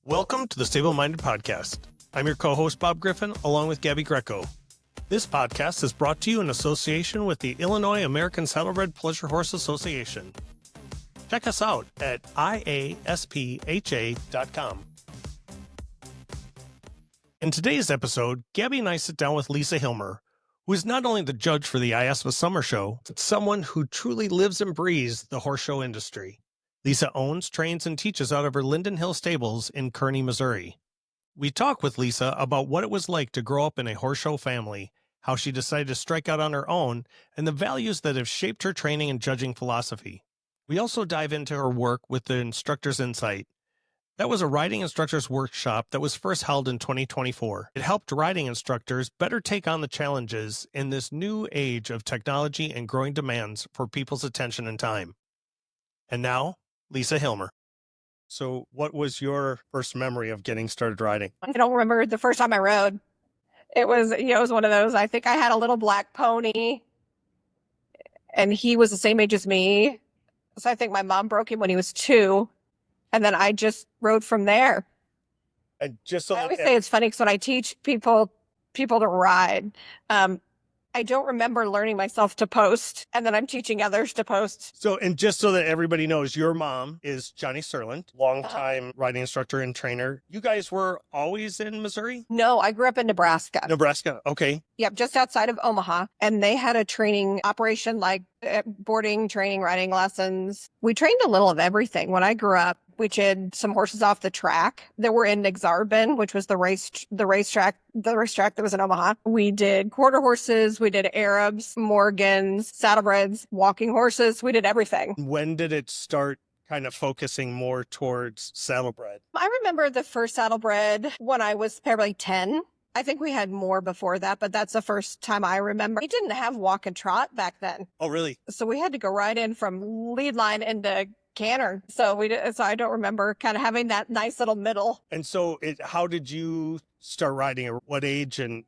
Welcome to the Stable Minded Podcast. I'm your co-host, Bob Griffin, along with Gabby Greco. This podcast is brought to you in association with the Illinois American Saddlebred Pleasure Horse Association. Check us out at iaspha.com. In today's episode, Gabby and I sit down with Lisa Hillmer, who is not only the judge for the IASPA Summer Show, but someone who truly lives and breathes the horse show industry. Lisa owns, trains, and teaches out of her Linden Hill Stables in Kearney, Missouri. We talk with Lisa about what it was like to grow up in a horse show family, how she decided to strike out on her own, and the values that have shaped her training and judging philosophy. We also dive into her work with the Instructor's Insight. That was a riding instructors workshop that was first held in 2024. It helped riding instructors better take on the challenges in this new age of technology and growing demands for people's attention and time. And now, Lisa Hillmer. So what was your first memory of getting started riding? I don't remember the first time I rode. It was one of those, I think I had a little black pony and he was the same age as me. So I think my mom broke him when he was 2. And then I just rode from there. And just so I always say it's funny because when I teach people to ride, I don't remember learning myself to post, and then I'm teaching others to post. So, and just so that everybody knows, your mom is Johnny Serland, longtime riding instructor and trainer. You guys were always in Missouri? No, I grew up in Nebraska. Nebraska, okay. Yep, just outside of Omaha. And they had a training operation like boarding, training, riding lessons. We trained a little of everything. When I grew up, we did some horses off the track that were in Exarban, which was the racetrack that was in Omaha. We did quarter horses, we did Arabs, Morgans, saddlebreds, walking horses. We did everything. When did it start kind of focusing more towards saddlebred? I remember the first saddlebred when I was probably 10. I think we had more before that, but that's the first time I remember. We didn't have walk and trot back then. Oh, really? So we had to go right in from lead line into canter. So I don't remember kind of having that nice little middle. And so how did you start riding? At what age and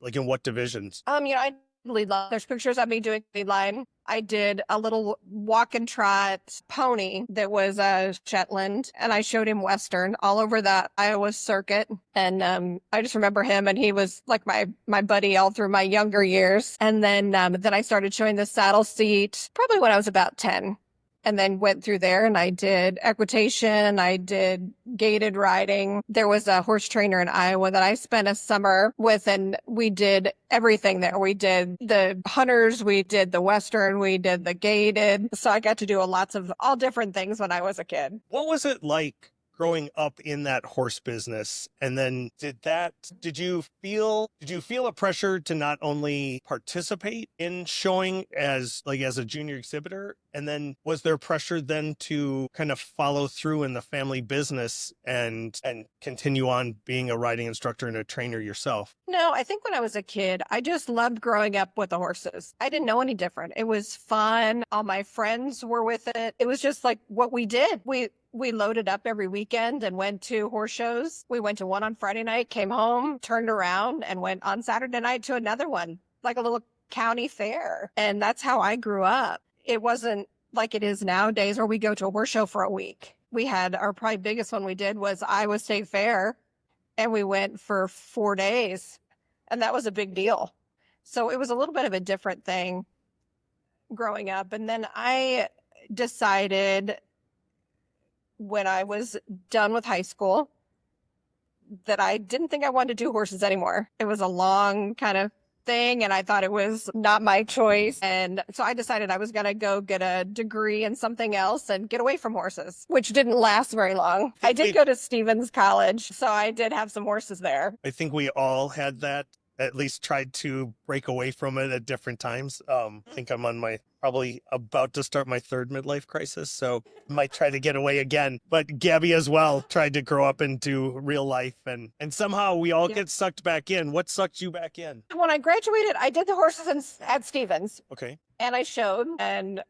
like in what divisions? I lead line. There's pictures of me doing lead line. I did a little walk and trot pony that was a Shetland, and I showed him Western all over the Iowa circuit. And I just remember him, and he was like my buddy all through my younger years. And then I started showing the saddle seat probably when I was about 10. And then went through there and I did equitation. I did gaited riding. There was a horse trainer in Iowa that I spent a summer with, and we did everything there. We did the hunters, we did the Western, we did the gaited. So I got to do lots of all different things when I was a kid. What was it like growing up in that horse business? And then did you feel a pressure to not only participate in showing as a junior exhibitor? And then was there pressure then to kind of follow through in the family business and continue on being a riding instructor and a trainer yourself? No, I think when I was a kid, I just loved growing up with the horses. I didn't know any different. It was fun. All my friends were with it. It was just like what we did. We loaded up every weekend and went to horse shows. We went to one on Friday night, came home, turned around, and went on Saturday night to another one, like a little county fair. And that's how I grew up. It wasn't like it is nowadays where we go to a horse show for a week. We had our probably biggest one we did was Iowa State Fair, and we went for 4 days, and that was a big deal. So it was a little bit of a different thing growing up. And then I decided when I was done with high school that I didn't think I wanted to do horses anymore. It was a long kind of thing, and I thought it was not my choice. And so I decided I was going to go get a degree in something else and get away from horses, which didn't last very long. I did go to Stevens College, so I did have some horses there. I think we all had that, at least tried to break away from it at different times. I think I'm on probably about to start my third midlife crisis, so might try to get away again. But Gabby as well tried to grow up into real life, and somehow we all get sucked back in. What sucked you back in? When I graduated, I did the horses at Stevens. Okay. And I showed, and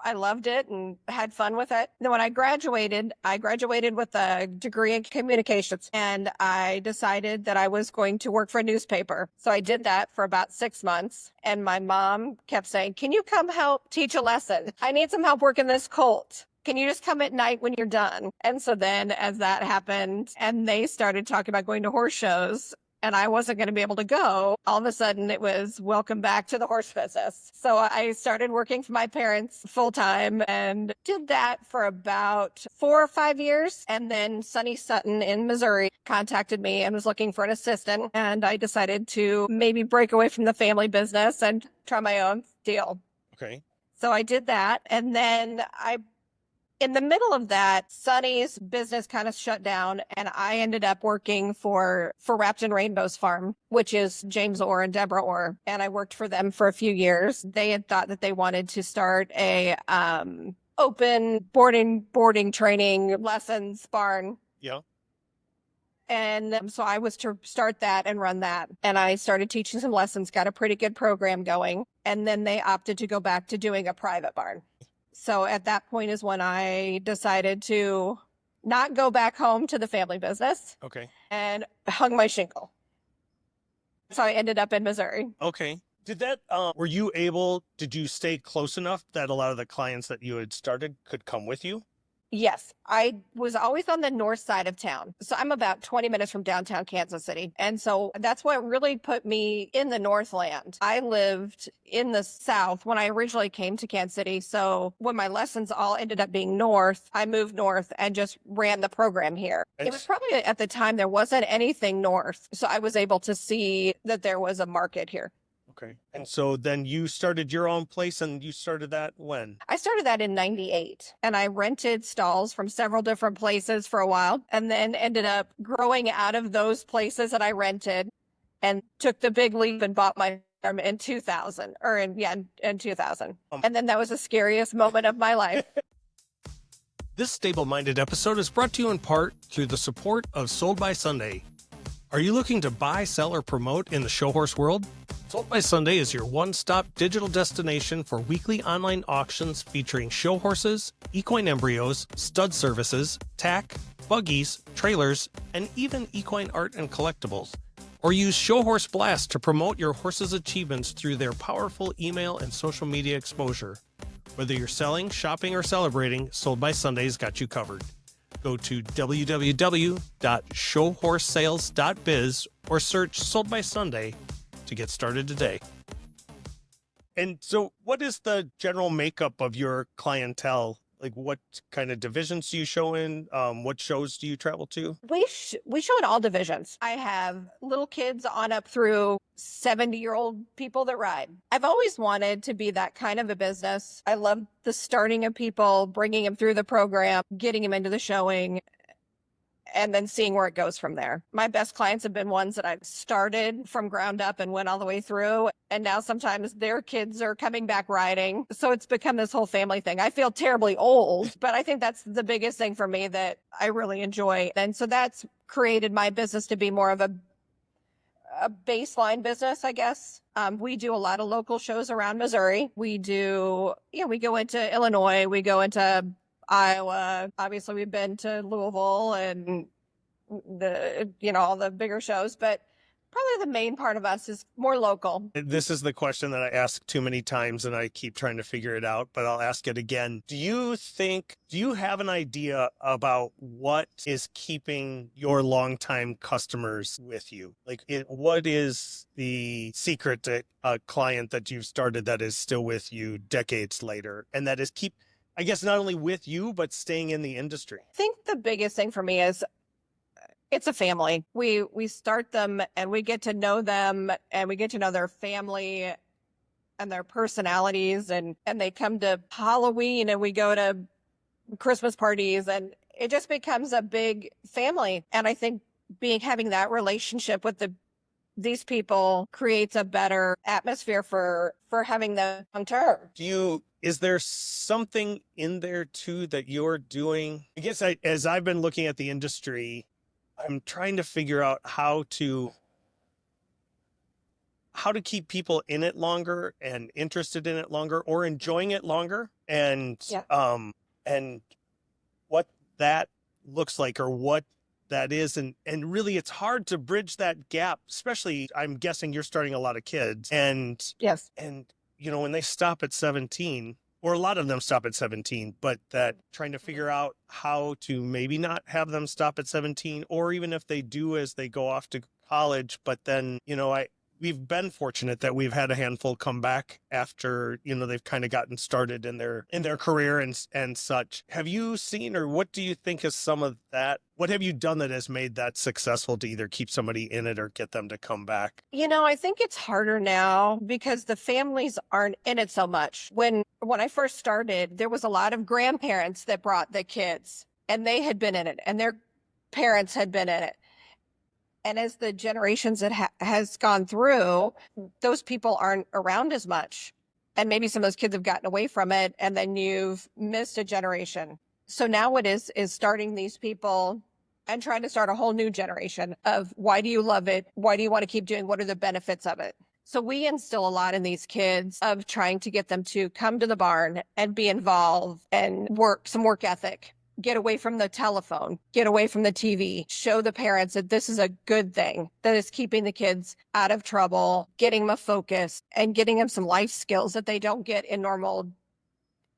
I loved it and had fun with it. Then when I graduated with a degree in communications, and I decided that I was going to work for a newspaper. So I did that for about 6 months. And my mom kept saying, "Can you come help teach a lesson? I need some help working this colt." Can you just come at night when you're done? And so then as that happened and they started talking about going to horse shows and I wasn't going to be able to go, all of a sudden it was welcome back to the horse business. So I started working for my parents full time and did that for about 4 or 5 years. And then Sunny Sutton in Missouri contacted me and was looking for an assistant. And I decided to maybe break away from the family business and try my own deal. Okay. So I did that. And then in the middle of that, Sunny's business kind of shut down, and I ended up working for Wrapped in Rainbows Farm, which is James Orr and Deborah Orr, and I worked for them for a few years. They had thought that they wanted to start a open boarding training lessons barn. Yeah. And so I was to start that and run that. And I started teaching some lessons, got a pretty good program going. And then they opted to go back to doing a private barn. So at that point is when I decided to not go back home to the family business. Okay. And hung my shingle. So I ended up in Missouri. Okay. Did you stay close enough that a lot of the clients that you had started could come with you? Yes, I was always on the north side of town. So I'm about 20 minutes from downtown Kansas City. And so that's what really put me in the Northland. I lived in the South when I originally came to Kansas City. So when my lessons all ended up being north, I moved north and just ran the program here. It was probably at the time there wasn't anything north. So I was able to see that there was a market here. Okay. And so then you started your own place, and you started that when? I started that in 98, and I rented stalls from several different places for a while, and then ended up growing out of those places that I rented and took the big leap and bought my farm in 2000 in 2000. And then that was the scariest moment of my life. This stable-minded episode is brought to you in part through the support of Sold by Sunday. Are you looking to buy, sell, or promote in the show horse world? Sold by Sunday is your one-stop digital destination for weekly online auctions featuring show horses, equine embryos, stud services, tack, buggies, trailers, and even equine art and collectibles. Or use Show Horse Blast to promote your horse's achievements through their powerful email and social media exposure. Whether you're selling, shopping, or celebrating, Sold by Sunday's got you covered. Go to www.showhorsesales.biz or search Sold by Sunday to get started today. And so what is the general makeup of your clientele? Like, what kind of divisions do you show in? What shows do you travel to? We show in all divisions. I have little kids on up through 70-year-old people that ride. I've always wanted to be that kind of a business. I love the starting of people, bringing them through the program, getting them into the showing, and then seeing where it goes from there. My best clients have been ones that I've started from ground up and went all the way through. And now sometimes their kids are coming back riding. So it's become this whole family thing. I feel terribly old, but I think that's the biggest thing for me that I really enjoy. And so that's created my business to be more of a baseline business, I guess. We do a lot of local shows around Missouri. We go into Illinois, we go into Iowa. Obviously, we've been to Louisville and all the bigger shows, but probably the main part of us is more local. This is the question that I ask too many times and I keep trying to figure it out, but I'll ask it again. Do you have an idea about what is keeping your longtime customers with you? Like, what is the secret to a client that you've started that is still with you decades later and that is I guess not only with you, but staying in the industry? I think the biggest thing for me is it's a family. We start them and we get to know them and we get to know their family and their personalities and they come to Halloween and we go to Christmas parties and it just becomes a big family. And I think having that relationship with these people creates a better atmosphere for having them long term. Is there something in there too that you're doing? I guess as I've been looking at the industry, I'm trying to figure out how to keep people in it longer and interested in it longer or enjoying it longer. And what that looks like or what that is. And really it's hard to bridge that gap, especially I'm guessing you're starting a lot of kids and yes. And when they stop at 17, or a lot of them stop at 17, but that trying to figure out how to maybe not have them stop at 17, or even if they do as they go off to college. But then, we've been fortunate that we've had a handful come back after, they've kind of gotten started in their career and such. Have you seen, or what do you think is some of that? What have you done that has made that successful to either keep somebody in it or get them to come back? I think it's harder now because the families aren't in it so much. When I first started, there was a lot of grandparents that brought the kids, and they had been in it, and their parents had been in it. And as the generations that has gone through, those people aren't around as much. And maybe some of those kids have gotten away from it, and then you've missed a generation. So now what is starting these people and trying to start a whole new generation of, why do you love it? Why do you want to keep doing? What are the benefits of it? So we instill a lot in these kids of trying to get them to come to the barn and be involved and some work ethic. Get away from the telephone, get away from the TV, show the parents that this is a good thing, that is keeping the kids out of trouble, getting them a focus, and getting them some life skills that they don't get in normal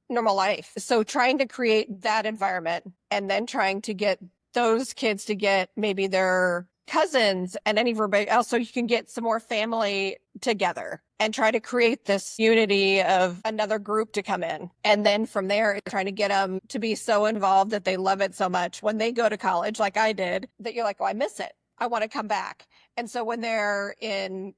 life. So trying to create that environment, and then trying to get those kids to get maybe their cousins and everybody else, so you can get some more family together and try to create this unity of another group to come in. And then from there, trying to get them to be so involved that they love it so much when they go to college, like I did, that you're like, oh, I miss it. I want to come back. And so when they're in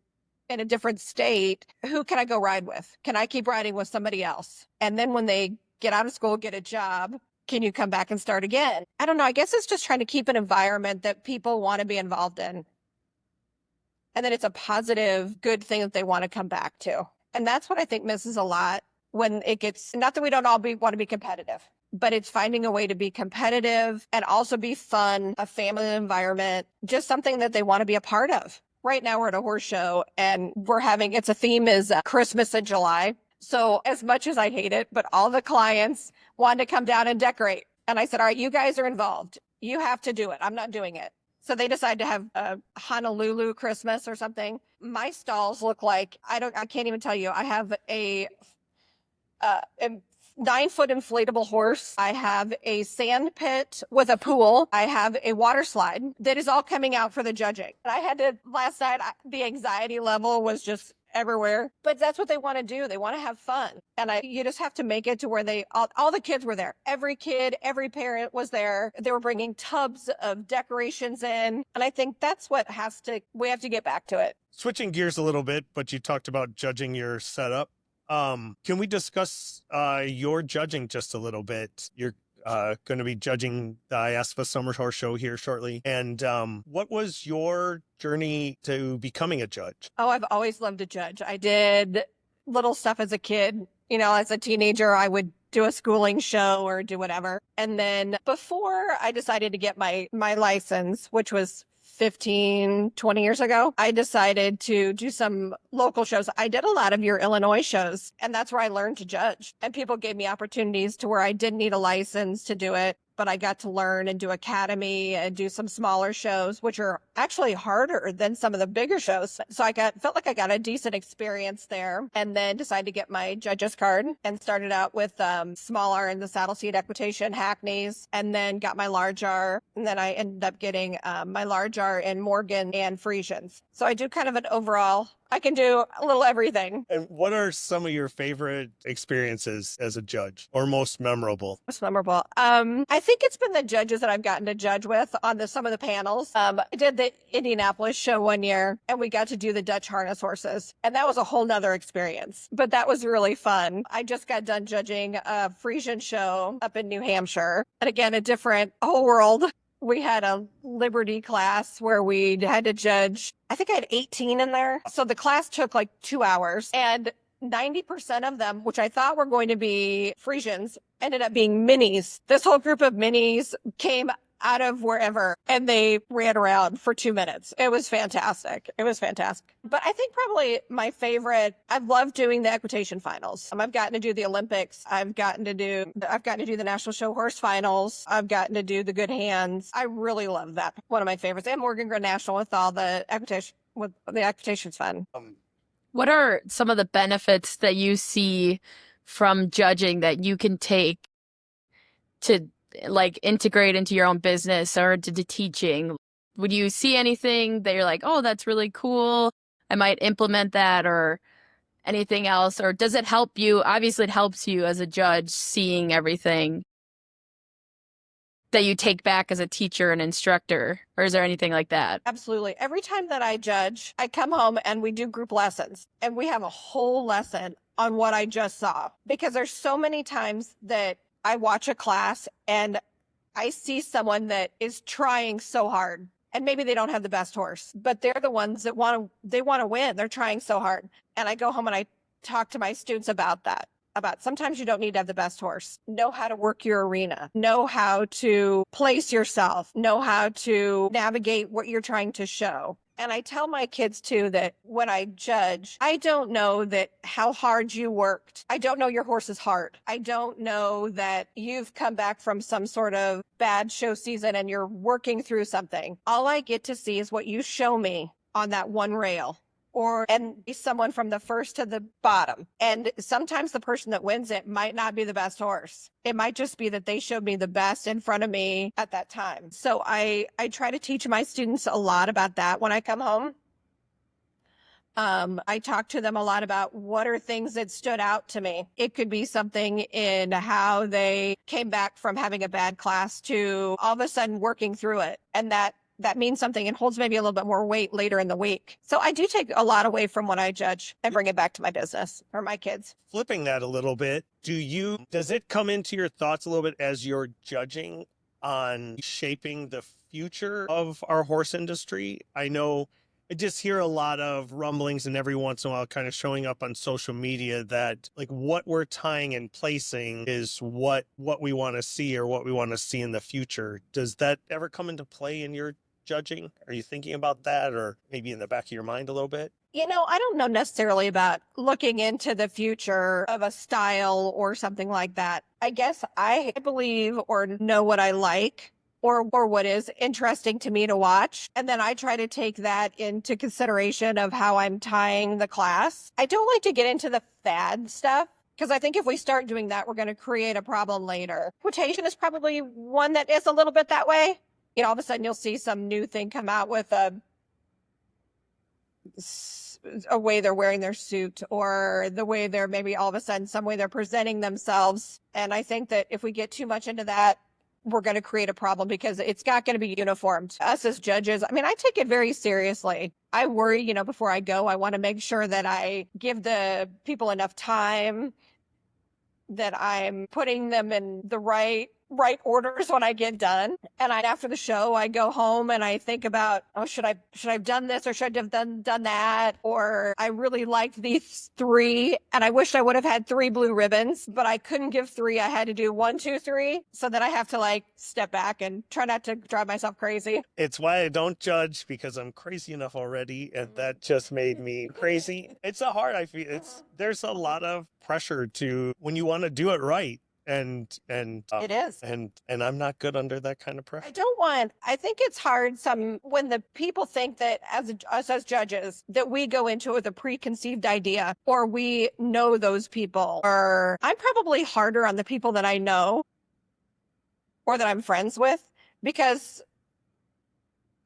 a different state, who can I go ride with? Can I keep riding with somebody else? And then when they get out of school, get a job, can you come back and start again? I don't know. I guess it's just trying to keep an environment that people want to be involved in. And then it's a positive, good thing that they want to come back to. And that's what I think misses a lot when it gets, not that we don't all want to be competitive, but it's finding a way to be competitive and also be fun, a family environment, just something that they want to be a part of. Right now we're at a horse show, and it's a theme is Christmas in July. So as much as I hate it, but all the clients wanted to come down and decorate. And I said, all right, you guys are involved. You have to do it. I'm not doing it. So they decided to have a Honolulu Christmas or something. My stalls look like, I can't even tell you. I have a 9-foot inflatable horse. I have a sand pit with a pool. I have a water slide that is all coming out for the judging. And I had to, last night, the anxiety level was just everywhere. But that's what they want to do. They want to have fun. And you just have to make it to where all the kids were there. Every kid, every parent was there. They were bringing tubs of decorations in. And I think that's what we have to get back to it. Switching gears a little bit, but you talked about judging your setup. Can we discuss your judging just a little bit? You're going to be judging the IASPA Summer Horse Show here shortly. And what was your journey to becoming a judge? Oh, I've always loved to judge. I did little stuff as a kid. As a teenager, I would do a schooling show or do whatever. And then before I decided to get my license, which was 15, 20 years ago, I decided to do some local shows. I did a lot of your Illinois shows, and that's where I learned to judge. And people gave me opportunities to where I didn't need a license to do it, but I got to learn and do academy and do some smaller shows, which are actually harder than some of the bigger shows. So felt like I got a decent experience there, and then decided to get my judge's card and started out with small R in the saddle seat equitation, hackneys, and then got my large R. And then I ended up getting my large R in Morgan and Friesians. So I do kind of an overall, I can do a little everything. And what are some of your favorite experiences as a judge, or most memorable? Most memorable. I think it's been the judges that I've gotten to judge with on some of the panels. I did the Indianapolis show one year, and we got to do the Dutch harness horses. And that was a whole nother experience, but that was really fun. I just got done judging a Friesian show up in New Hampshire. And again, a whole world. We had a Liberty class where we had to judge, I think I had 18 in there. So the class took like 2 hours, and 90% of them, which I thought were going to be Friesians, ended up being minis. This whole group of minis came out of wherever, and they ran around for 2 minutes. It was fantastic. But I think probably my favorite, I've loved doing the equitation finals. I've gotten to do the Olympics. I've gotten to do the National Show Horse Finals. I've gotten to do the Good Hands. I really love that. One of my favorites. And Morgan Grand National with all the equitation, with the equitation's fun. What are some of the benefits that you see from judging that you can take to like integrate into your own business or to teaching? Would you see anything that you're like, oh, that's really cool, I might implement that, or anything else? Or does it help you? Obviously, it helps you as a judge seeing everything that you take back as a teacher and instructor, or is there anything like that? Absolutely. Every time that I judge, I come home and we do group lessons and we have a whole lesson on what I just saw, because there's so many times that I watch a class and I see someone that is trying so hard and maybe they don't have the best horse, but they're the ones that they want to win. They're trying so hard. And I go home and I talk to my students about that. About sometimes you don't need to have the best horse. Know how to work your arena, know how to place yourself, know how to navigate what you're trying to show. And I tell my kids too that when I judge, I don't know that how hard you worked. I don't know your horse's heart. I don't know that you've come back from some sort of bad show season and you're working through something. All I get to see is what you show me on that one rail, and be someone from the first to the bottom. And sometimes the person that wins it might not be the best horse. It might just be that they showed me the best in front of me at that time. So I try to teach my students a lot about that when I come home. I talk to them a lot about what are things that stood out to me. It could be something in how they came back from having a bad class to all of a sudden working through it. And that means something and holds maybe a little bit more weight later in the week. So I do take a lot away from when I judge and bring it back to my business or my kids. Flipping that a little bit, does it come into your thoughts a little bit as you're judging on shaping the future of our horse industry? I know I just hear a lot of rumblings and every once in a while kind of showing up on social media that like what we're tying and placing is what we want to see or what we want to see in the future. Does that ever come into play in your judging? Are you thinking about that, or maybe in the back of your mind a little bit? I don't know necessarily about looking into the future of a style or something like that. I guess I believe or know what I like or what is interesting to me to watch. And then I try to take that into consideration of how I'm tying the class. I don't like to get into the fad stuff, because I think if we start doing that, we're going to create a problem later. Quotation is probably one that is a little bit that way. All of a sudden you'll see some new thing come out with a way they're wearing their suit, or the way they're maybe all of a sudden some way they're presenting themselves. And I think that if we get too much into that, we're going to create a problem, because it's not going to be uniformed. Us as judges, I take it very seriously. I worry, before I go, I want to make sure that I give the people enough time, that I'm putting them in the right orders when I get done. And after the show, I go home and I think about, oh, should I have done this, or should I have done that? Or I really liked these 3 and I wish I would have had 3 blue ribbons, but I couldn't give 3. I had to do 1, 2, 3. So then I have to step back and try not to drive myself crazy. It's why I don't judge, because I'm crazy enough already, and that just made me crazy. It's I feel there's a lot of pressure to when you want to do it right. And It is. And I'm not good under that kind of pressure. I think it's hard when the people think that us as judges, that we go into it with a preconceived idea, or we know those people, or I'm probably harder on the people that I know or that I'm friends with, because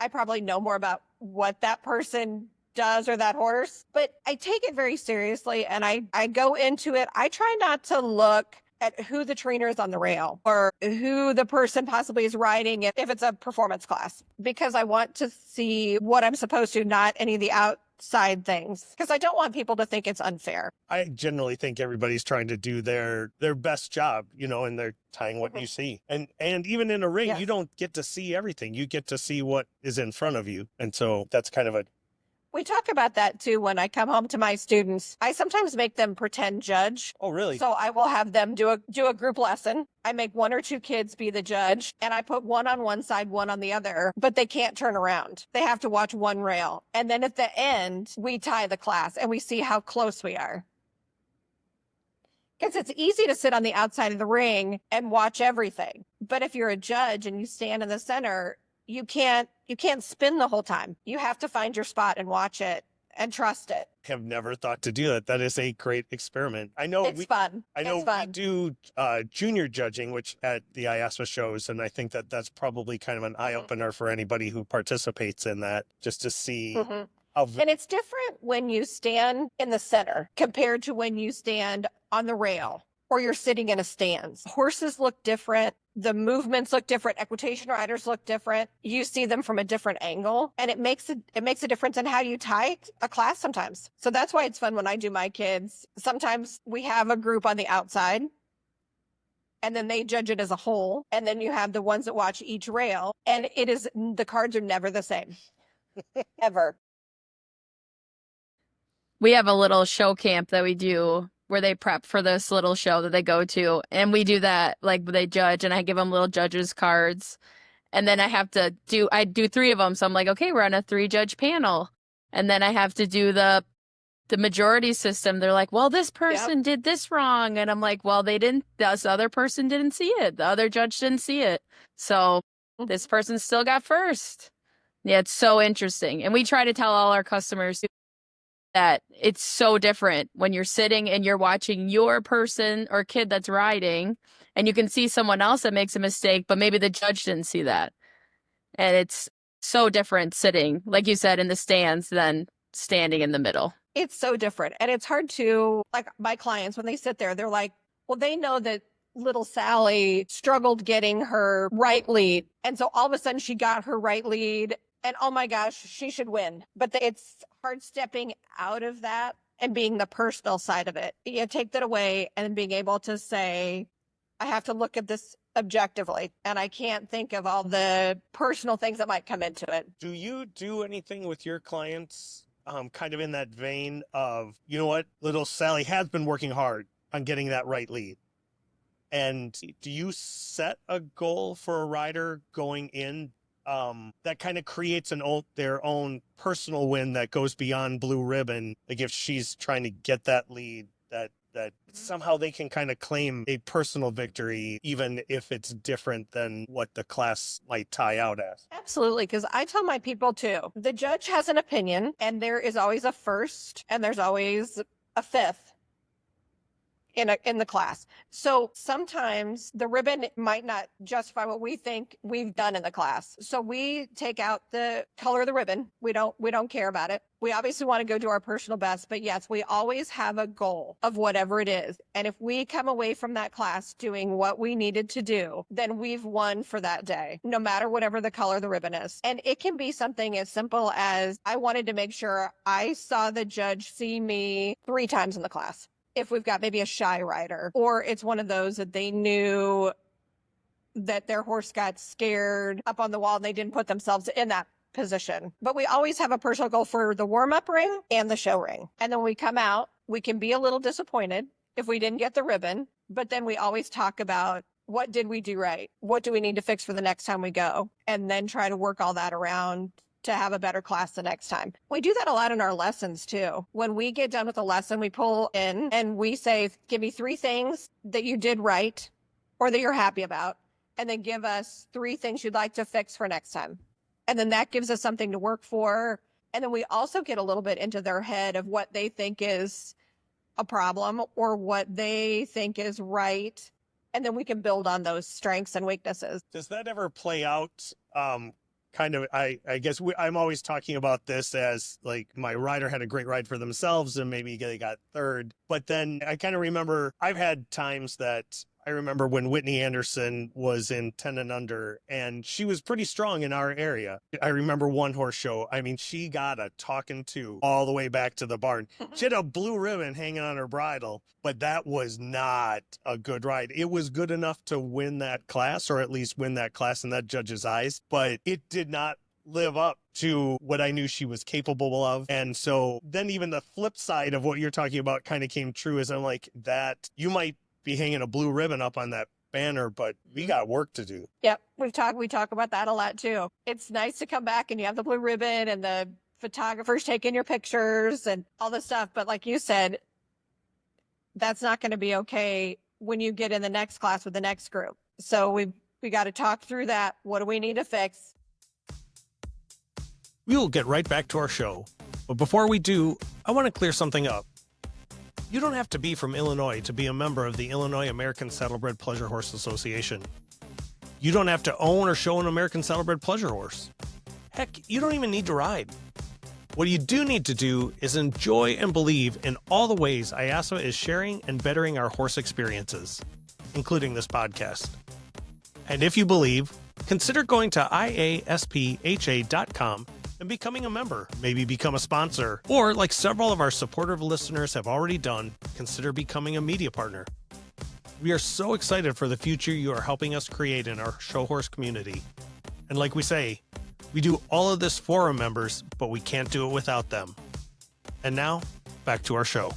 I probably know more about what that person does or that horse. But I take it very seriously and I go into it. I try not to look at who the trainer is on the rail or who the person possibly is riding if it's a performance class, because I want to see what I'm supposed to, not any of the outside things, because I don't want people to think it's unfair. I generally think everybody's trying to do their best job, and they're tying what you see. And even in a ring, Yes. You don't get to see everything. You get to see what is in front of you. And so that's kind of We talk about that too when I come home to my students. I sometimes make them pretend judge. oh, really? So I will have them do a group lesson. I make 1 or 2 kids be the judge, and I put one on one side, one on the other, but they can't turn around. They have to watch one rail. And then at the end, we tie the class and we see how close we are. Because it's easy to sit on the outside of the ring and watch everything. But if you're a judge and you stand in the center, you can't spin the whole time. You have to find your spot and watch it. and trust it. Have never thought to do that. That is a great experiment. I know It's fun. I know It's fun. we do junior judging, which at the IASPA shows, and I think that that's probably kind of an eye opener for anybody who participates in that, just to see Mm-hmm. how. And it's different when you stand in the center compared to when you stand on the rail or you're sitting in a stance. Horses look different. The movements look different. Equitation riders look different. You see them from a different angle, and it makes a difference in how you tie a class sometimes. So that's why it's fun when I do my kids. Sometimes we have a group on the outside, and then they judge it as a whole. And then you have the ones that watch each rail, and the cards are never the same, ever. We have a little show camp that we do where they prep for this little show that they go to. And we do that, like they judge, and I give them little judges cards. And then I do 3 of them. So I'm like, okay, we're on a 3-judge panel. And then I have to do the majority system. They're like, well, this person did this wrong. And I'm like, well, this other person didn't see it. The other judge didn't see it. So this person still got first. Yeah, it's so interesting. And we try to tell all our customers that it's so different when you're sitting and you're watching your person or kid that's riding, and you can see someone else that makes a mistake, but maybe the judge didn't see that. And it's so different sitting, like you said, in the stands than standing in the middle. It's so different. And it's hard to, like my clients, when they sit there, they're like, well, they know that little Sally struggled getting her right lead. And so all of a sudden she got her right lead, and oh my gosh, she should win. But it's hard stepping out of that and being the personal side of it. You take that away and being able to say, I have to look at this objectively, and I can't think of all the personal things that might come into it. Do you do anything with your clients kind of in that vein of, you know what, little Sally has been working hard on getting that right lead? And do you set a goal for a rider going in that kind of creates their own personal win that goes beyond blue ribbon? Like if she's trying to get that lead, that somehow they can kind of claim a personal victory, even if it's different than what the class might tie out as. Absolutely, because I tell my people too, the judge has an opinion, and there is always a first and there's always a fifth in the class. So sometimes the ribbon might not justify what we think we've done in the class. So we take out the color of the ribbon. We don't care about it. We obviously want to go do our personal best, but yes, we always have a goal of whatever it is. And if we come away from that class doing what we needed to do, then we've won for that day, no matter whatever the color of the ribbon is. And it can be something as simple as I wanted to make sure I saw the judge see me 3 times in the class. If we've got maybe a shy rider, or it's one of those that they knew that their horse got scared up on the wall and they didn't put themselves in that position. But we always have a personal goal for the warm-up ring and the show ring. And then when we come out, we can be a little disappointed if we didn't get the ribbon, but then we always talk about what did we do right? What do we need to fix for the next time we go? And then try to work all that around to have a better class the next time. We do that a lot in our lessons too. When we get done with a lesson, we pull in and we say, give me 3 things that you did right or that you're happy about, and then give us 3 things you'd like to fix for next time. And then that gives us something to work for. And then we also get a little bit into their head of what they think is a problem or what they think is right. And then we can build on those strengths and weaknesses. Does that ever play out? Kind of, I guess I'm always talking about this as like my rider had a great ride for themselves and maybe they got third. But then I kind of remember I've had times that I remember when Whitney Anderson was in 10 and under, and she was pretty strong in our area. I remember one horse show. I mean, she got a talking to all the way back to the barn. She had a blue ribbon hanging on her bridle, but that was not a good ride. It was good enough to win that class, or at least win that class in that judge's eyes, but it did not live up to what I knew she was capable of. And so then even the flip side of what you're talking about kind of came true, is I'm like, that you might be hanging a blue ribbon up on that banner, but we got work to do. Yep. We talk about that a lot too. It's nice to come back and you have the blue ribbon and the photographers taking your pictures and all this stuff. But like you said, that's not going to be okay when you get in the next class with the next group. So we got to talk through that. What do we need to fix? We will get right back to our show. But before we do, I want to clear something up. You don't have to be from Illinois to be a member of the Illinois American Saddlebred Pleasure Horse Association. You don't have to own or show an American Saddlebred Pleasure Horse. Heck, you don't even need to ride. What you do need to do is enjoy and believe in all the ways IASA is sharing and bettering our horse experiences, including this podcast. And if you believe, consider going to iaspha.com and becoming a member, maybe become a sponsor, or like several of our supportive listeners have already done, consider becoming a media partner. We are so excited for the future you are helping us create in our show horse community. And like we say, we do all of this for our members, but we can't do it without them. And now, back to our show.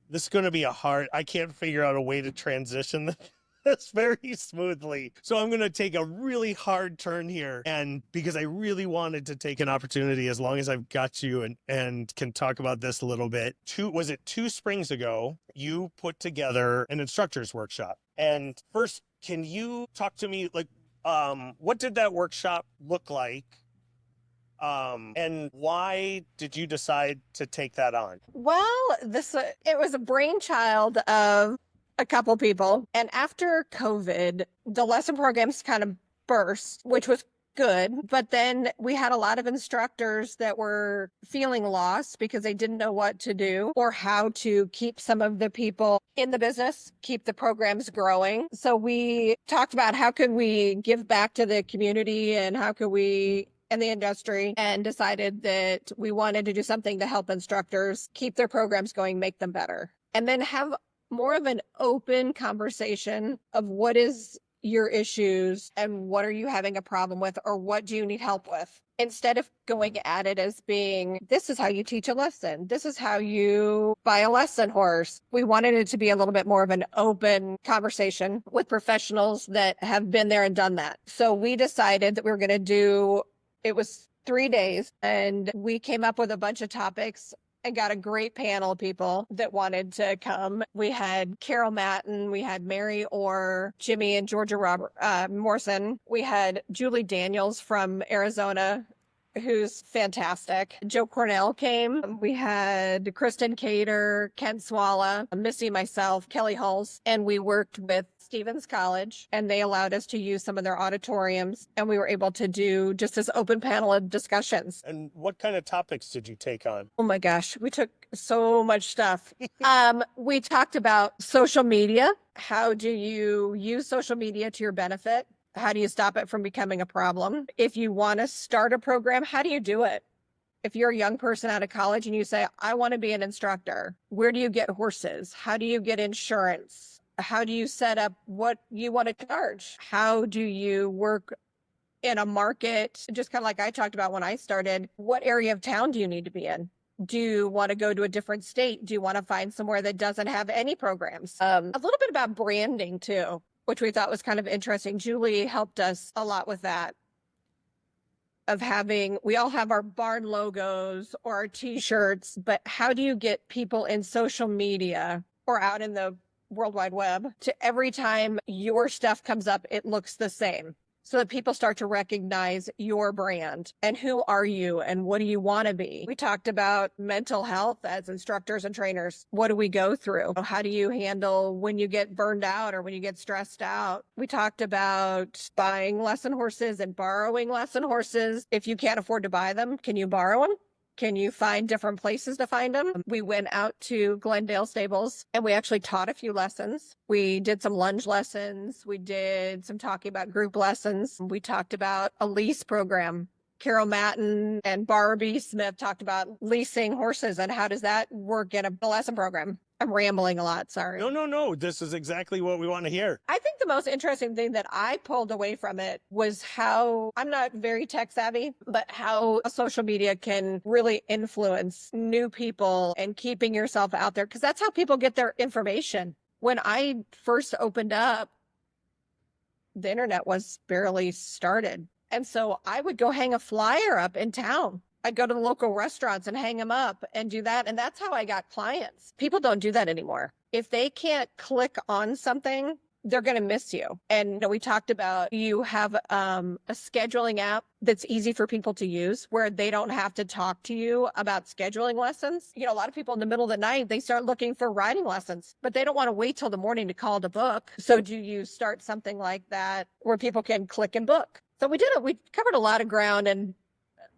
This is going to be I can't figure out a way to transition this very smoothly. So I'm going to take a really hard turn here. And because I really wanted to take an opportunity, as long as I've got you and can talk about this a little bit. 2 springs ago, you put together an instructor's workshop. And first, can you talk to me, like, what did that workshop look like? And why did you decide to take that on? Well, it was a brainchild of a couple people. And after COVID, the lesson programs kind of burst, which was good. But then we had a lot of instructors that were feeling lost because they didn't know what to do or how to keep some of the people in the business, keep the programs growing. So we talked about how could we give back to the community and how could we in the industry, and decided that we wanted to do something to help instructors keep their programs going, make them better, and then have more of an open conversation of what is your issues and what are you having a problem with or what do you need help with, instead of going at it as being, this is how you teach a lesson, this is how you buy a lesson horse. We wanted it to be a little bit more of an open conversation with professionals that have been there and done that. So we decided that we were going to do, it was 3 days, and we came up with a bunch of topics and got a great panel of people that wanted to come. We had Carol Matten, we had Mary Orr, Jimmy and Georgia Morrison. We had Julie Daniels from Arizona, who's fantastic. Joe Cornell came. We had Kristen Cater, Ken Swalla, Missy, myself, Kelly Hulse, and we worked with Stevens College, and they allowed us to use some of their auditoriums, and we were able to do just this open panel of discussions. And what kind of topics did you take on? Oh my gosh, we took so much stuff. We talked about social media. How do you use social media to your benefit? How do you stop it from becoming a problem? If you want to start a program, how do you do it? If you're a young person out of college and you say, I want to be an instructor, where do you get horses? How do you get insurance? How do you set up what you want to charge? How do you work in a market? Just kind of like I talked about when I started, what area of town do you need to be in? Do you want to go to a different state? Do you want to find somewhere that doesn't have any programs? A little bit about branding too, which we thought was kind of interesting. Julie helped us a lot with that. We all have our barn logos or our t-shirts, but how do you get people in social media or out in the World Wide Web to every time your stuff comes up, it looks the same, so that people start to recognize your brand and who are you and what do you want to be? We talked about mental health as instructors and trainers. What do we go through? How do you handle when you get burned out or when you get stressed out? We talked about buying lesson horses and borrowing lesson horses. If you can't afford to buy them, can you borrow them? Can you find different places to find them? We went out to Glendale Stables and we actually taught a few lessons. We did some lunge lessons. We did some talking about group lessons. We talked about a lease program. Carol Matten and Barbie Smith talked about leasing horses and how does that work in a lesson program. I'm rambling a lot, sorry. No. This is exactly what we want to hear. I think the most interesting thing that I pulled away from it was how, I'm not very tech savvy, but how social media can really influence new people and keeping yourself out there, because that's how people get their information. When I first opened up, the internet was barely started. And so I would go hang a flyer up in town. I'd go to the local restaurants and hang them up and do that. And that's how I got clients. People don't do that anymore. If they can't click on something they're going to miss you. And we talked about you have a scheduling app that's easy for people to use where they don't have to talk to you about scheduling lessons. A lot of people in the middle of the night, they start looking for riding lessons, but they don't want to wait till the morning to call to book. So do you start something like that where people can click and book? So we did it. We covered a lot of ground in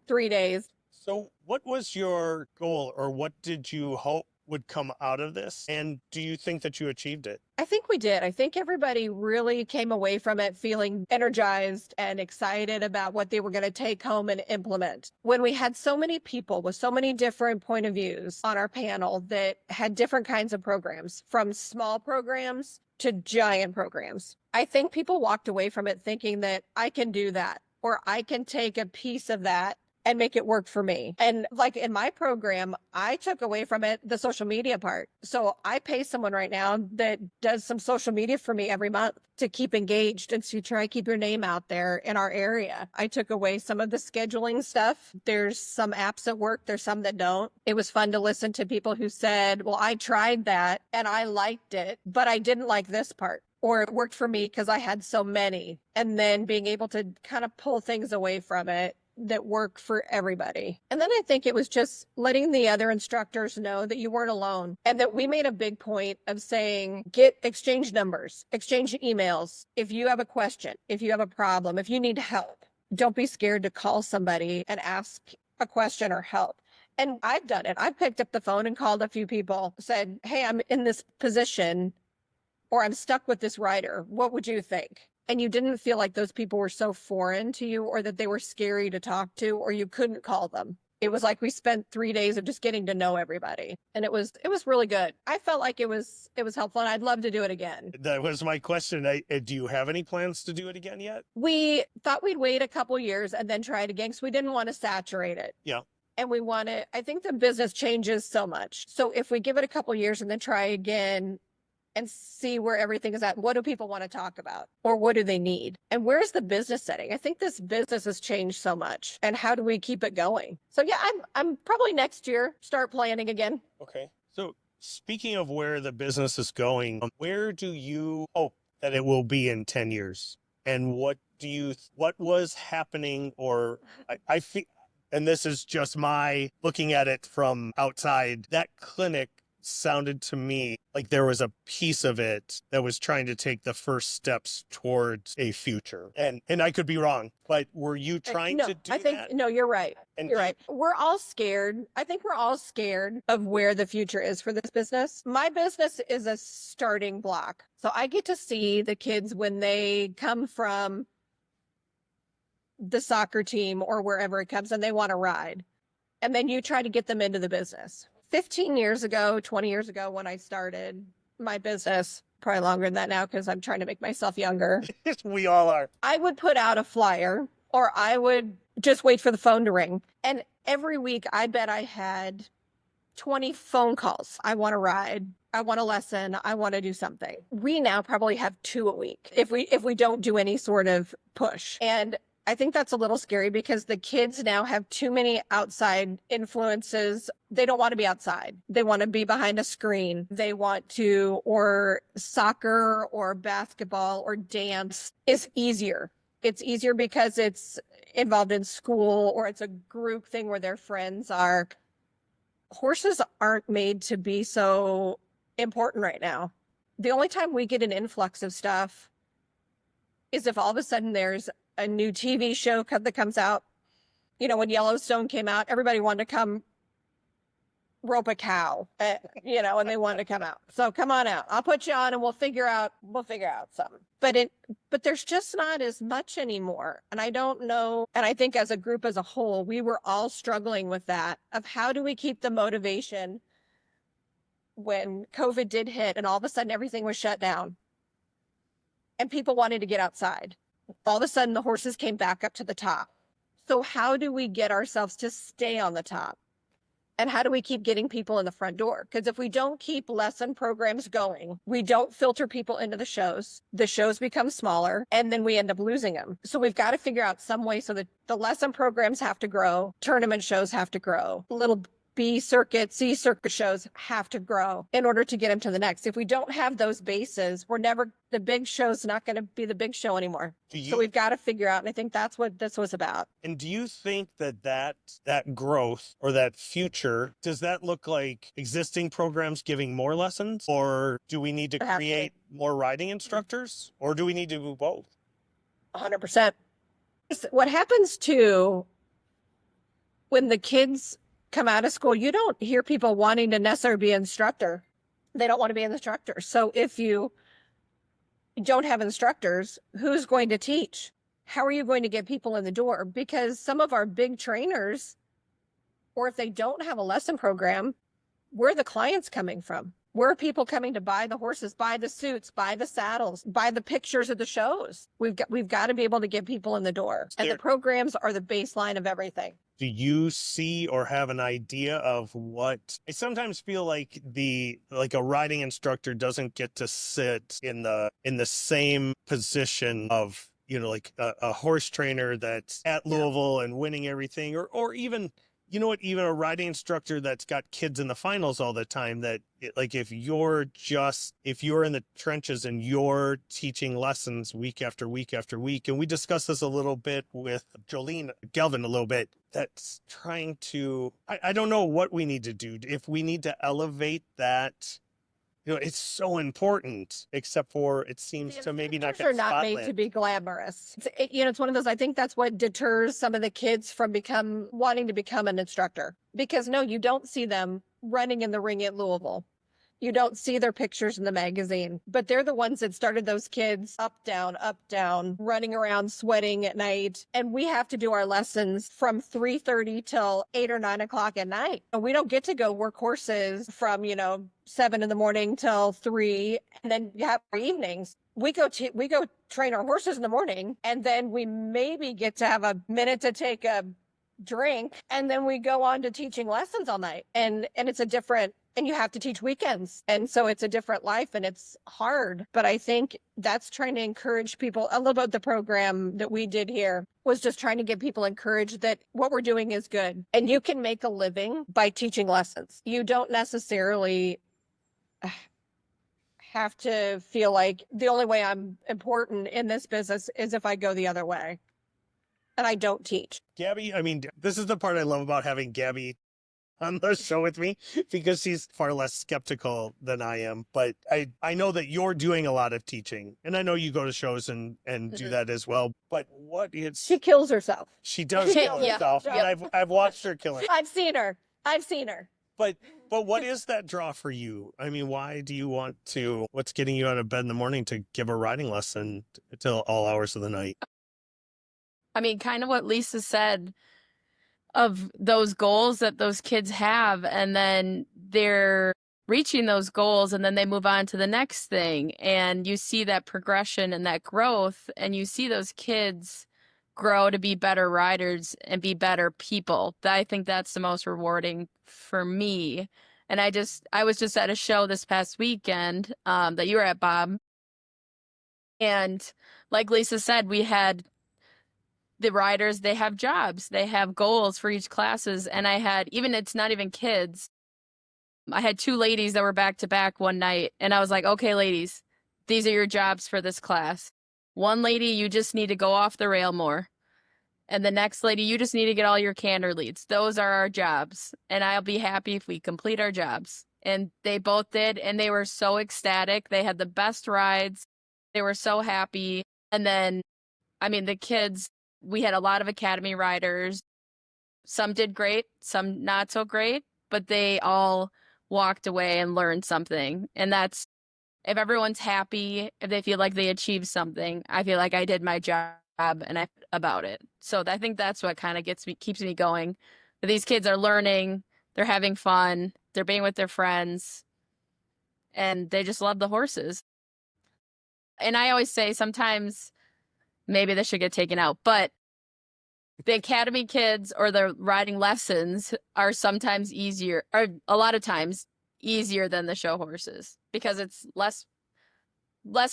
3 days. So, what was your goal, or what did you hope would come out of this? And do you think that you achieved it? I think we did. I think everybody really came away from it feeling energized and excited about what they were going to take home and implement. When we had so many people with so many different point of views on our panel that had different kinds of programs, from small programs to giant programs, I think people walked away from it thinking that I can do that, or I can take a piece of that and make it work for me. And like in my program, I took away from it the social media part. So I pay someone right now that does some social media for me every month to keep engaged and to try to keep your name out there in our area. I took away some of the scheduling stuff. There's some apps that work. There's some that don't. It was fun to listen to people who said, well, I tried that and I liked it, but I didn't like this part. Or it worked for me because I had so many. And then being able to kind of pull things away from it that work for everybody. And then I think it was just letting the other instructors know that you weren't alone, and that we made a big point of saying, exchange numbers, exchange emails. If you have a question, if you have a problem, if you need help, don't be scared to call somebody and ask a question or help. And I've done it. I've picked up the phone and called a few people, said, hey, I'm in this position, or I'm stuck with this rider. What would you think? And you didn't feel like those people were so foreign to you, or that they were scary to talk to, or you couldn't call them. It was like we spent 3 days of just getting to know everybody. And it was really good. I felt like it was helpful, and I'd love to do it again. That was my question. Do you have any plans to do it again yet? We thought we'd wait a couple years and then try it again, because we didn't want to saturate it. Yeah. And I think the business changes so much. So if we give it a couple years and then try again, and see where everything is at. What do people want to talk about? Or what do they need? And where's the business setting? I think this business has changed so much. And how do we keep it going? So yeah, I'm probably next year start planning again. Okay. So speaking of where the business is going, where do you hope that it will be in 10 years? And what was happening, or I feel, and this is just my looking at it from outside, that clinic sounded to me like there was a piece of it that was trying to take the first steps towards a future. And I could be wrong, but were you trying to do that? No, you're right. And you're right. We're all scared. I think we're all scared of where the future is for this business. My business is a starting block. So I get to see the kids when they come from the soccer team or wherever it comes, and they want to ride. And then you try to get them into the business. 15 years ago, 20 years ago, when I started my business, probably longer than that now because I'm trying to make myself younger. We all are. I would put out a flyer, or I would just wait for the phone to ring. And every week, I bet I had 20 phone calls. I want to ride. I want a lesson. I want to do something. We now probably have 2 a week if we don't do any sort of push. And I think that's a little scary because the kids now have too many outside influences. They don't want to be outside. They want to be behind a screen. They want to, or soccer or basketball or dance is easier. It's easier because it's involved in school, or it's a group thing where their friends are. Horses aren't made to be so important right now. The only time we get an influx of stuff is if all of a sudden there's a new TV show that comes out. When Yellowstone came out, everybody wanted to come rope a cow, and they wanted to come out. So come on out. I'll put you on and we'll figure out something. But there's just not as much anymore. And I don't know. And I think as a group as a whole, we were all struggling with that of how do we keep the motivation when COVID did hit and all of a sudden everything was shut down and people wanted to get outside. All of a sudden, the horses came back up to the top. So how do we get ourselves to stay on the top? And how do we keep getting people in the front door? Because if we don't keep lesson programs going, we don't filter people into the shows become smaller, and then we end up losing them. So we've got to figure out some way so that the lesson programs have to grow, tournament shows have to grow, little B circuit, C circuit shows have to grow in order to get them to the next. If we don't have those bases, the big show's not going to be the big show anymore. So we've got to figure out, and I think that's what this was about. And do you think that growth or that future, does that look like existing programs giving more lessons, or do we need to create more riding instructors, or do we need to do both? 100%. What happens too when the kids come out of school, you don't hear people wanting to necessarily be an instructor. They don't want to be an instructor. So if you don't have instructors, who's going to teach? How are you going to get people in the door? Because some of our big trainers, or if they don't have a lesson program, where are the clients coming from? Where are people coming to buy the horses, buy the suits, buy the saddles, buy the pictures of the shows? We've got to be able to get people in the door. And the programs are the baseline of everything. Do you see or have an idea of what? I sometimes feel like a riding instructor doesn't get to sit in the same position of, like a horse trainer that's at Louisville and winning everything, or even, even a riding instructor that's got kids in the finals all the time, that if you're in the trenches and you're teaching lessons week after week after week. And we discussed this a little bit with Jolene Galvin a little bit, that's trying to, I don't know what we need to do. If we need to elevate that, it's so important, except for it seems to maybe not get are not made to be glamorous. It's one of those, I think that's what deters some of the kids from wanting to become an instructor. Because no, you don't see them running in the ring at Louisville. You don't see their pictures in the magazine, but they're the ones that started those kids up, down, running around, sweating at night. And we have to do our lessons from 3:30 till 8 or 9 o'clock at night. And we don't get to go work horses from, 7 in the morning till 3. And then you have our evenings. We go train our horses in the morning, and then we maybe get to have a minute to take a drink, and then we go on to teaching lessons all night. And it's a different, and you have to teach weekends. And so it's a different life, and it's hard. But I think that's trying to encourage people. A little bit of the program that we did here was just trying to get people encouraged that what we're doing is good. And you can make a living by teaching lessons. You don't necessarily have to feel like the only way I'm important in this business is if I go the other way. And I don't teach. Gabby, this is the part I love about having Gabby on the show with me, because she's far less skeptical than I am. But I know that you're doing a lot of teaching, and I know you go to shows and do that as well. But she kills herself. She does kill herself. Yeah. And I've watched her kill her. I've seen her. But what is that draw for you? Why do you want to, what's getting you out of bed in the morning to give a riding lesson till all hours of the night? Kind of what Lisa said, of those goals that those kids have, and then they're reaching those goals, and then they move on to the next thing. And you see that progression and that growth, and you see those kids grow to be better riders and be better people. I think that's the most rewarding for me. And I was just at a show this past weekend that you were at, Bob. And like Lisa said, we had the riders, they have jobs, they have goals for each classes. And it's not even kids. I had 2 ladies that were back to back one night, and I was like, okay, ladies, these are your jobs for this class. One lady, you just need to go off the rail more. And the next lady, you just need to get all your canter leads. Those are our jobs. And I'll be happy if we complete our jobs. And they both did. And they were so ecstatic. They had the best rides. They were so happy. And then, the kids, we had a lot of academy riders. Some did great, some not so great, but they all walked away and learned something. And that's, if everyone's happy, if they feel like they achieved something, I feel like I did my job and about it. So I think that's what kind of keeps me going. These kids are learning, they're having fun, they're being with their friends, and they just love the horses. And I always say sometimes maybe this should get taken out, but the academy kids or the riding lessons are sometimes easier, or a lot of times easier than the show horses, because it's less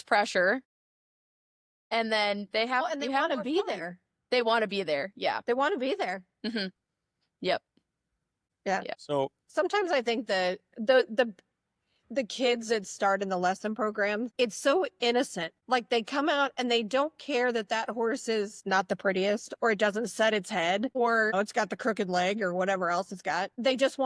pressure. And then they have, and they want to be there. They want to be there. Yeah. They want to be there. Mm-hmm. Yep. Yeah. So Sometimes I think that the kids that start in the lesson program, it's so innocent. Like they come out and they don't care that that horse is not the prettiest, or it doesn't set its head, or it's got the crooked leg or whatever else it's got. They just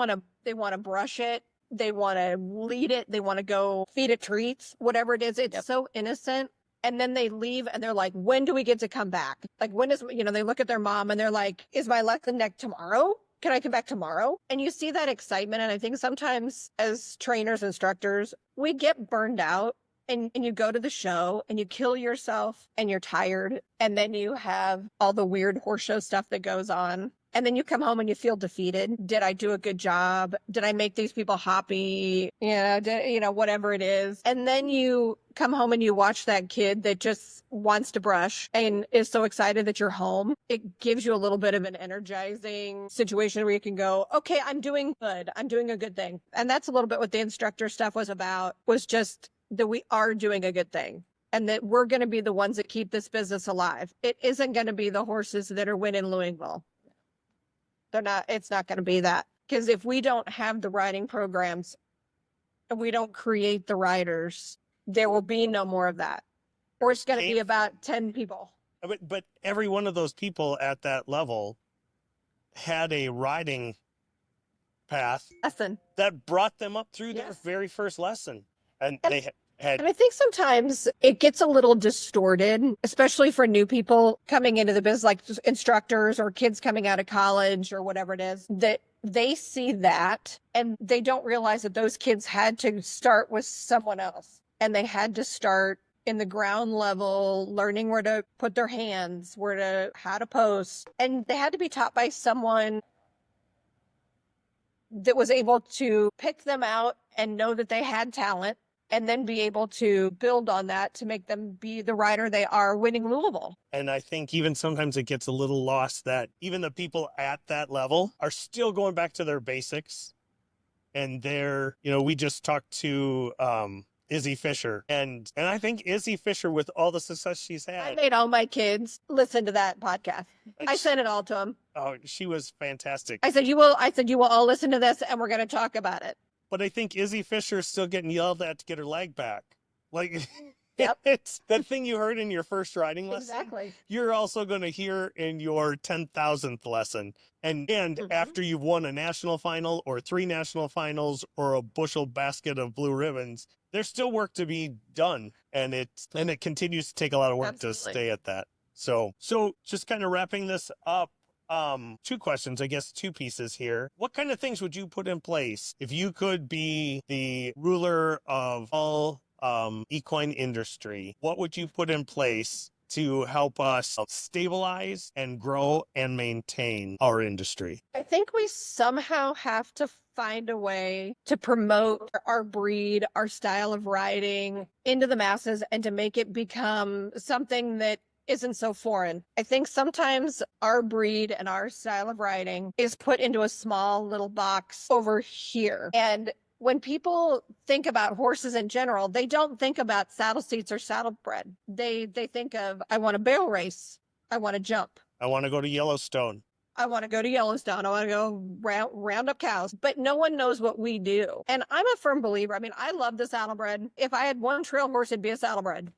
they want to brush it. They want to lead it. They want to go feed it treats, whatever it is. It's so innocent. And then they leave and they're like, when do we get to come back? Like, when is, they look at their mom and they're like, is my lesson next tomorrow? Can I come back tomorrow? And you see that excitement. And I think sometimes as trainers, instructors, we get burned out, and you go to the show and you kill yourself and you're tired. And then you have all the weird horse show stuff that goes on. And then you come home and you feel defeated. Did I do a good job? Did I make these people happy? Whatever it is. And then you come home and you watch that kid that just wants to brush and is so excited that you're home. It gives you a little bit of an energizing situation where you can go, okay, I'm doing good. I'm doing a good thing. And that's a little bit what the instructor stuff was about, was just that we are doing a good thing. And that we're going to be the ones that keep this business alive. It isn't going to be the horses that are winning Louisville. It's not going to be that. Because if we don't have the riding programs and we don't create the riders, there will be no more of that. Or it's going to be about 10 people. But every one of those people at that level had a riding path Lesson that brought them up through their very first lesson. And they had. And I think sometimes it gets a little distorted, especially for new people coming into the business, like instructors or kids coming out of college or whatever it is, that they see that and they don't realize that those kids had to start with someone else, and they had to start in the ground level, learning where to put their hands, how to pose. And they had to be taught by someone that was able to pick them out and know that they had talent, and then be able to build on that to make them be the rider they are, winning Louisville. And I think even sometimes it gets a little lost that even the people at that level are still going back to their basics. And we just talked to Izzy Fisher. And I think Izzy Fisher, with all the success she's had. I made all my kids listen to that podcast. I sent it all to them. Oh, she was fantastic. I said, you will all listen to this and we're going to talk about it. But I think Izzy Fisher is still getting yelled at to get her leg back. Like, yep. It's that thing you heard in your first riding lesson. Exactly. You're also going to hear in your 10,000th lesson. And after you've won a national final or 3 national finals or a bushel basket of blue ribbons, there's still work to be done. And it continues to take a lot of work to stay at that. So just kind of wrapping this up. 2 questions, I guess 2 pieces here. What kind of things would you put in place if you could be the ruler of all equine industry? What would you put in place to help us stabilize and grow and maintain our industry? I think we somehow have to find a way to promote our breed, our style of riding into the masses, and to make it become something that isn't so foreign. I think sometimes our breed and our style of riding is put into a small little box over here. And when people think about horses in general, they don't think about saddle seats or saddlebred. They think of, I want to barrel race. I want to jump. I want to go to Yellowstone. I want to go to Yellowstone. I want to go round up cows. But no one knows what we do. And I'm a firm believer. I mean, I love the saddlebred. If I had one trail horse, it'd be a saddlebred.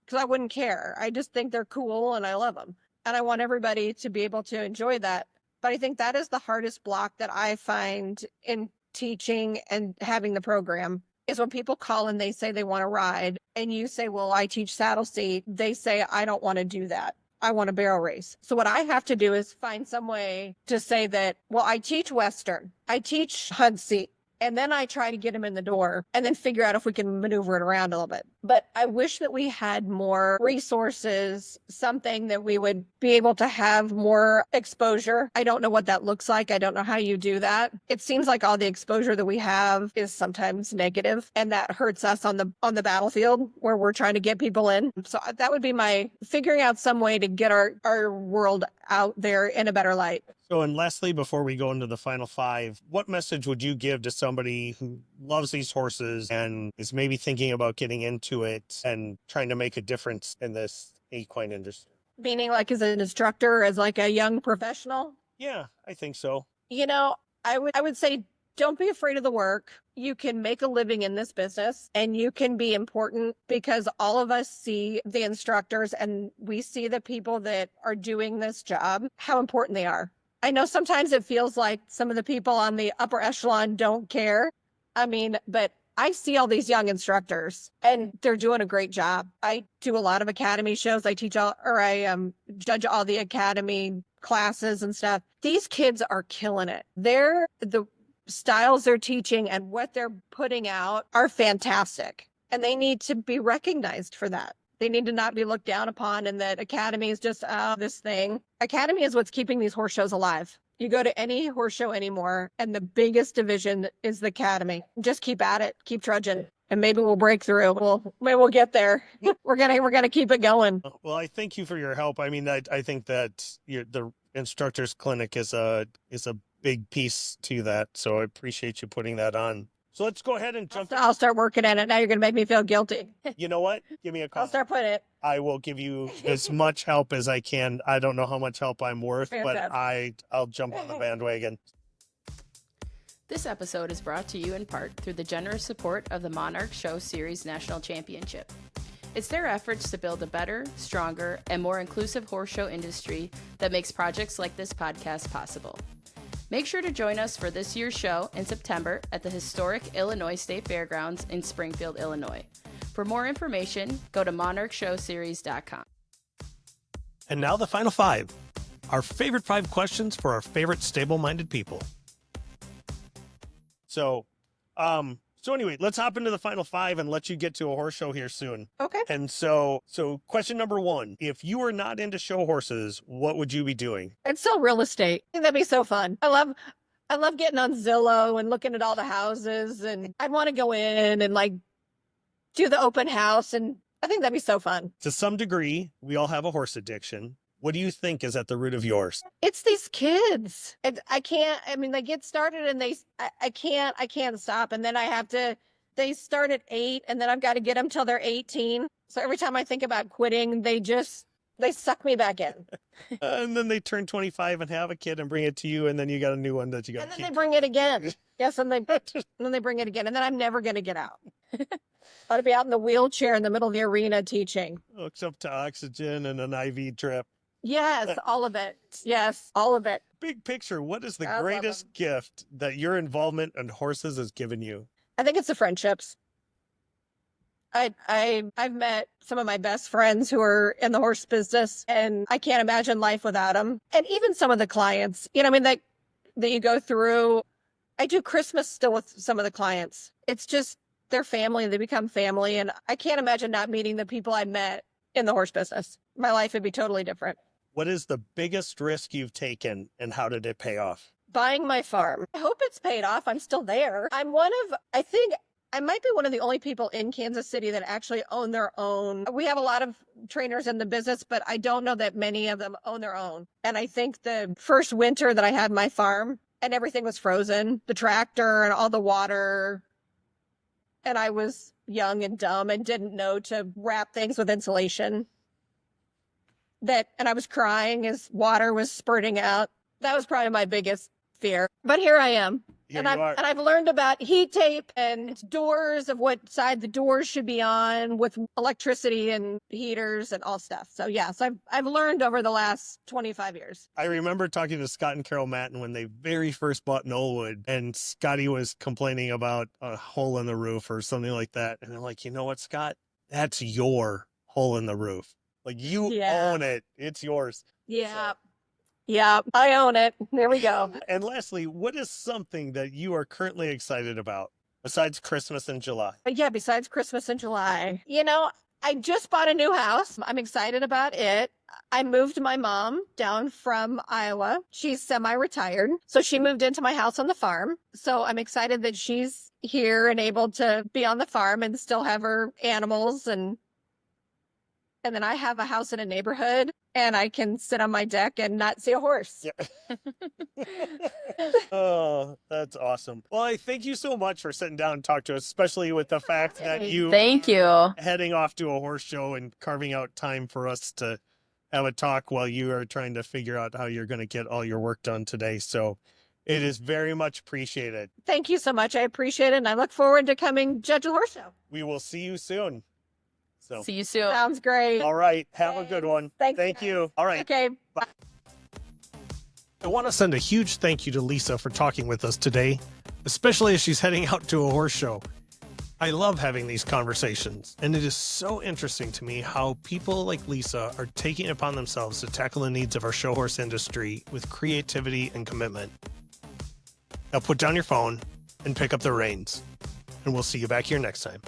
Because I wouldn't care. I just think they're cool and I love them. And I want everybody to be able to enjoy that. But I think that is the hardest block that I find in teaching and having the program, is when people call and they say they want to ride. And you say, well, I teach saddle seat. They say, I don't want to do that. I want to barrel race. So what I have to do is find some way to say that, well, I teach Western. I teach hunt seat. And then I try to get them in the door and then figure out if we can maneuver it around a little bit. But I wish that we had more resources, something that we would be able to have more exposure. I don't know what that looks like. I don't know how you do that. It seems like all the exposure that we have is sometimes negative, and that hurts us on the battlefield where we're trying to get people in. So that would be my figuring out some way to get our world out there in a better light. So, and lastly, before we go into the final 5, what message would you give to somebody who loves these horses and is maybe thinking about getting into it and trying to make a difference in this equine industry? Meaning like as an instructor, as like a young professional? Yeah, I think so. You know, I would say don't be afraid of the work. You can make a living in this business and you can be important because all of us see the instructors and we see the people that are doing this job, how important they are. I know sometimes it feels like some of the people on the upper echelon don't care. I mean, but I see all these young instructors and they're doing a great job. I do a lot of academy shows. I judge all the academy classes and stuff. These kids are killing it. The styles they're teaching and what they're putting out are fantastic. And they need to be recognized for that. They need to not be looked down upon and that academy is just this thing. Academy is what's keeping these horse shows alive. You go to any horse show anymore, and the biggest division is the academy. Just keep at it, keep trudging, and maybe we'll break through. Maybe we'll get there. We're gonna keep it going. Well, I thank you for your help. I mean, I think that the instructors clinic is a big piece to that. So I appreciate you putting that on. So let's go ahead and jump. I'll start working at it. Now you're gonna make me feel guilty. You know what? Give me a call. I'll start putting it. I will give you as much help as I can. I don't know how much help I'm worth, Fantastic. but I'll jump on the bandwagon. This episode is brought to you in part through the generous support of the Monarch Show Series National Championship. It's their efforts to build a better, stronger, and more inclusive horse show industry that makes projects like this podcast possible. Make sure to join us for this year's show in September at the historic Illinois State Fairgrounds in Springfield, Illinois. For more information, go to monarchshowseries.com. And now the final 5. Our favorite 5 questions for our favorite stable-minded people. So anyway, let's hop into the final 5 and let you get to a horse show here soon. Okay. And so question number 1, if you were not into show horses, what would you be doing? I'd sell real estate. I think that'd be so fun. I love getting on Zillow and looking at all the houses, and I'd want to go in and like do the open house, and I think that'd be so fun. To some degree, we all have a horse addiction. What do you think is at the root of yours? It's these kids. They get started and I can't stop. And then they start at 8 and then I've got to get them till they're 18. So every time I think about quitting, they suck me back in. And then they turn 25 and have a kid and bring it to you. And then you got a new one that you got to And then keep. they bring it again. Yes. And then they bring it again. And then I'm never going to get out. I'd be out in the wheelchair in the middle of the arena teaching. Hooks up to oxygen and an IV drip. Yes, all of it. Yes, all of it. Big picture, what is the I love greatest gift that your involvement in horses has given you? I think it's the friendships. I've met some of my best friends who are in the horse business, and I can't imagine life without them. And even some of the clients, that you go through. I do Christmas still with some of the clients. It's just their family. They become family, and I can't imagine not meeting the people I met in the horse business. My life would be totally different. What is the biggest risk you've taken and how did it pay off? Buying my farm. I hope it's paid off. I'm still there. I think I might be one of the only people in Kansas City that actually own their own. We have a lot of trainers in the business, but I don't know that many of them own their own. And I think the first winter that I had my farm and everything was frozen, the tractor and all the water, and I was young and dumb and didn't know to wrap things with insulation. And I was crying as water was spurting out. That was probably my biggest fear. But here I am. Here you are. And I've learned about heat tape and doors, of what side the doors should be on with electricity and heaters and all stuff. So I've learned over the last 25 years. I remember talking to Scott and Carol Matten when they very first bought Knollwood, and Scotty was complaining about a hole in the roof or something like that. And I'm like, you know what, Scott? That's your hole in the roof. Like, you own it. It's yours. Yeah. So. Yeah, I own it. There we go. And lastly, what is something that you are currently excited about besides Christmas in July? Besides Christmas in July. I just bought a new house. I'm excited about it. I moved my mom down from Iowa. She's semi-retired. So she moved into my house on the farm. So I'm excited that she's here and able to be on the farm and still have her animals. And then I have a house in a neighborhood and I can sit on my deck and not see a horse. Yeah. Oh, that's awesome. Well, I thank you so much for sitting down and talk to us, especially with the fact that you Thank you. Heading off to a horse show and carving out time for us to have a talk while you are trying to figure out how you're going to get all your work done today. So It is very much appreciated. Thank you so much. I appreciate it. And I look forward to coming judge a horse show. We will see you soon. So, See you soon. Sounds great. all right. Have a good one. Thanks, Thank guys. you. All right. Okay. I want to send a huge thank you to Lisa for talking with us today, especially as she's heading out to a horse show. I love having these conversations, and it is so interesting to me how people like Lisa are taking it upon themselves to tackle the needs of our show horse industry with creativity and commitment. Now put down your phone and pick up the reins, and we'll see you back here next time.